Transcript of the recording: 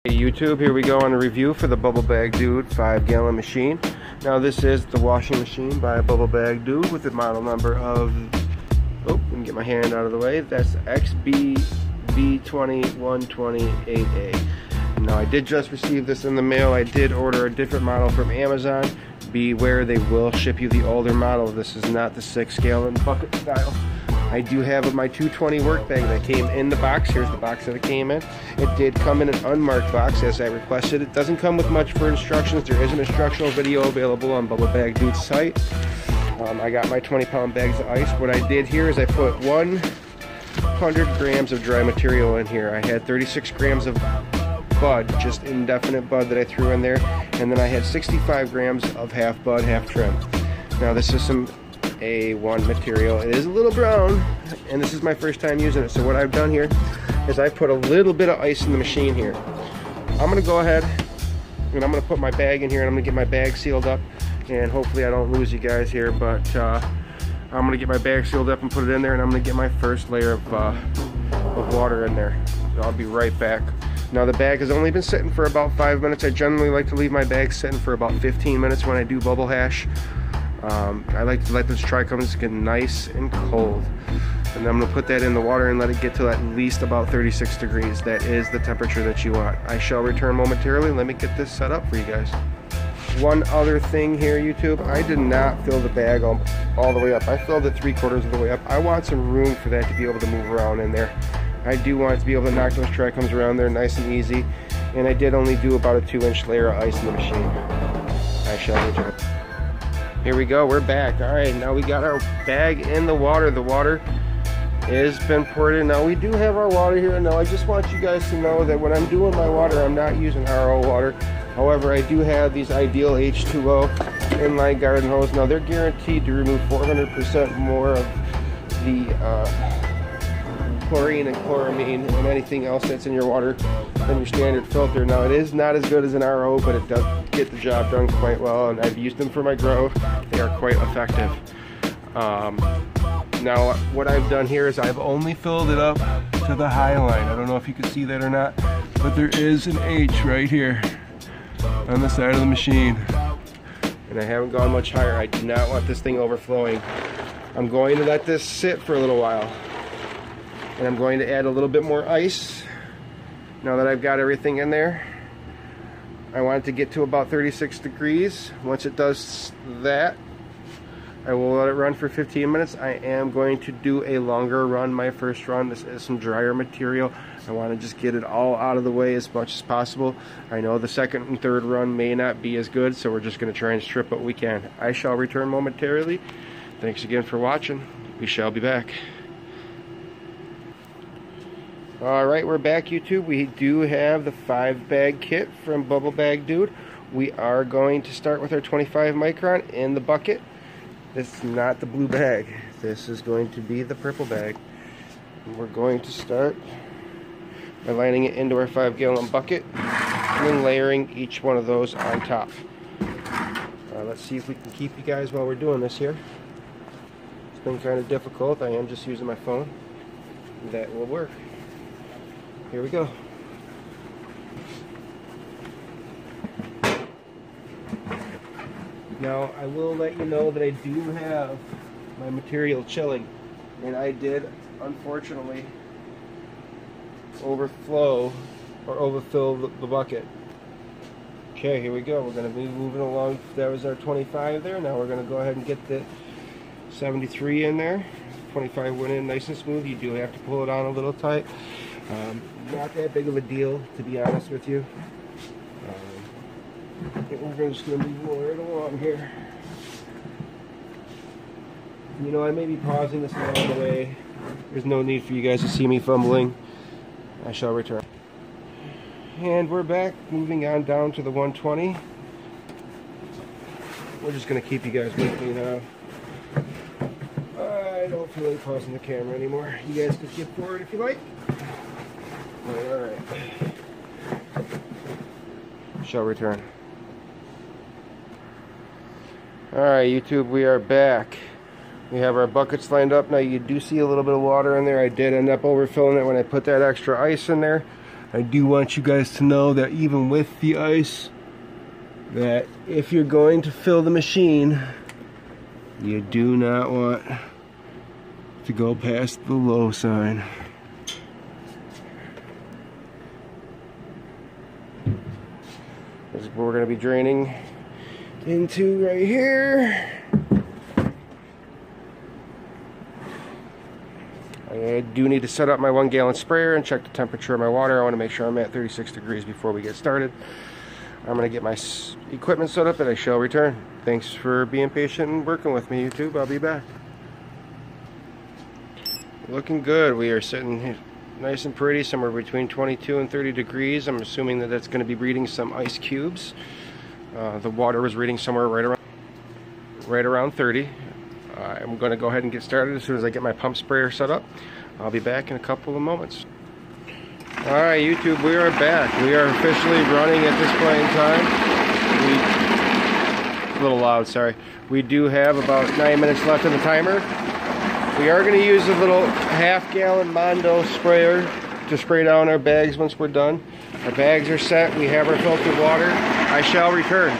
Hey YouTube, here we go on a review for the Bubble Bag Dude 5-gallon machine. Now this is the washing machine by Bubble Bag Dude with the model number of, let me get my hand out of the way, that's XBV20128A. Now I did just receive this in the mail. I did order a different model from Amazon. Beware, they will ship you the older model. This is not the 6-gallon bucket style. I do have my 220 work bag that came in the box. Here's the box that it came in. It did come in an unmarked box as I requested. It doesn't come with much for instructions. There is an instructional video available on Bubble Bag Dude's site. I got my 20-pound bags of ice. What I did here is I put 100 grams of dry material in here. I had 36 grams of bud, just indefinite bud that I threw in there, and then I had 65 grams of half bud, half trim. Now this is some A1 material. It is a little brown, and this is my first time using it. So what I've done here is I put a little bit of ice in the machine here. I'm gonna go ahead and I'm gonna put my bag in here, and I'm gonna get my bag sealed up, and hopefully I don't lose you guys here, but I'm gonna get my bag sealed up and put it in there, and I'm gonna get my first layer of water in there. I'll be right back. Now the bag has only been sitting for about 5 minutes. I generally like to leave my bag sitting for about 15 minutes when I do bubble hash. I like to let this trichomes get nice and cold, and then I'm going to put that in the water and let it get to at least about 36 degrees. That is the temperature that you want. I shall return momentarily. Let me get this set up for you guys. One other thing here, YouTube, I did not fill the bag all the way up. I filled it 3/4 of the way up. I want some room for that to be able to move around in there. I do want it to be able to knock those trichomes around there nice and easy, and I did only do about a 2-inch layer of ice in the machine. I shall return. Here we go, we're back. All right, now we got our bag in the water. The water has been poured in. Now we do have our water here. Now I just want you guys to know that when I'm doing my water, I'm not using RO water. However, I do have these Ideal H2O inline garden hose. Now they're guaranteed to remove 400% more of the chlorine and chloramine and anything else that's in your water than your standard filter. Now it is not as good as an RO, but it does get the job done quite well, and I've used them for my grow. They are quite effective. Now what I've done here is I've only filled it up to the high line. I don't know if you can see that or not, but there is an H right here on the side of the machine, and I haven't gone much higher. I do not want this thing overflowing. I'm going to let this sit for a little while, and I'm going to add a little bit more ice. Now that I've got everything in there, I want it to get to about 36 degrees. Once it does that, I will let it run for 15 minutes. I am going to do a longer run, my first run. This is some drier material. I want to just get it all out of the way as much as possible. I know the second and third run may not be as good, so we're just going to try and strip what we can. I shall return momentarily. Thanks again for watching. We shall be back. Alright, we're back, YouTube. We do have the 5-bag kit from Bubble Bag Dude. We are going to start with our 25 micron in the bucket. This is not the blue bag. This is going to be the purple bag. And we're going to start by lining it into our 5-gallon bucket and then layering each one of those on top. Let's see if we can keep you guys while we're doing this here. It's been kind of difficult. I am just using my phone. That will work. Here we go. Now I will let you know that I do have my material chilling, and I did unfortunately overflow or overfill the bucket. Okay, here we go. We're going to be moving along. That was our 25 there. Now we're going to go ahead and get the 73 in there. 25 went in nice and smooth. You do have to pull it on a little tight. Not that big of a deal, to be honest with you. I think we're just going to move right along here. You know, I may be pausing this along the way. There's no need for you guys to see me fumbling. I shall return. And we're back, moving on down to the 120. We're just going to keep you guys with me now. I don't feel like pausing the camera anymore. You guys can skip forward if you like. Alright. Shall return. Alright, YouTube, we are back. We have our buckets lined up. Now you do see a little bit of water in there. I did end up overfilling it when I put that extra ice in there. I do want you guys to know that even with the ice, that if you're going to fill the machine, you do not want to go past the low sign. This is what we're going to be draining into right here. I do need to set up my 1 gallon sprayer and check the temperature of my water. I want to make sure I'm at 36 degrees before we get started. I'm going to get my equipment set up and I shall return. Thanks for being patient and working with me, YouTube. I'll be back. Looking good. We are sitting here nice and pretty, somewhere between 22 and 30 degrees. I'm assuming that that's going to be reading some ice cubes. The water was reading somewhere right around 30. I'm going to go ahead and get started as soon as I get my pump sprayer set up. I'll be back in a couple of moments. Alright YouTube, we are back. We are officially running at this point in time. A little loud, sorry. We do have about 9 minutes left on the timer. We are going to use a little half-gallon Mondo sprayer to spray down our bags once we're done. Our bags are set. We have our filtered water. I shall return.